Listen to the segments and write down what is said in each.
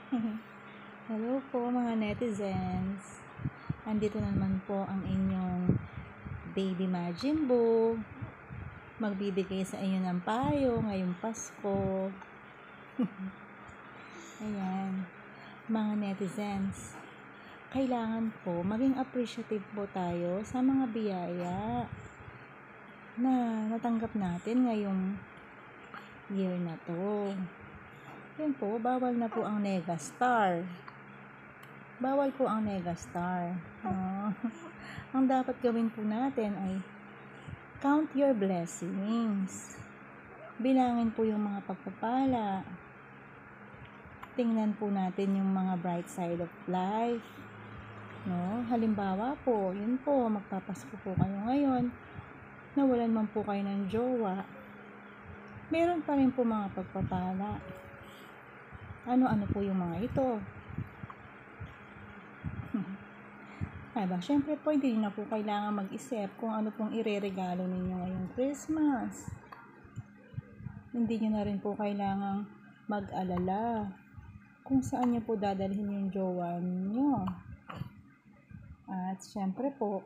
Hello po mga netizens. Andito na naman po ang inyong Baby Majimbo. Magbibigay sa inyo ng payo ngayong Pasko. Ayan. Mga netizens, kailangan po maging appreciative po tayo sa mga biyaya na natanggap natin ngayong year na to. Yan po, bawal na po ang Negastar. Bawal po ang Negastar. Ang dapat gawin po natin ay count your blessings. Bilangin po yung mga pagpapala. Tingnan po natin yung mga bright side of life. No? Halimbawa po, yun po, magpapasko po kayo ngayon. Nawalan man po kayo ng jowa. Meron pa rin po mga pagpapala. Ano-ano po yung mga ito? Diba? Siyempre po, hindi na po kailangan mag-isip kung ano pong ireregalo ninyo ngayong Christmas. Hindi nyo na rin po kailangang mag-alala kung saan nyo po dadalhin yung jowa ninyo. At siyempre po,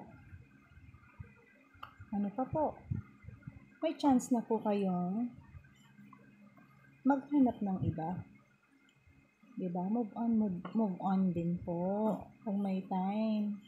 ano pa po? May chance na po kayong maghanap ng iba. Diba? Move on din po kung may time.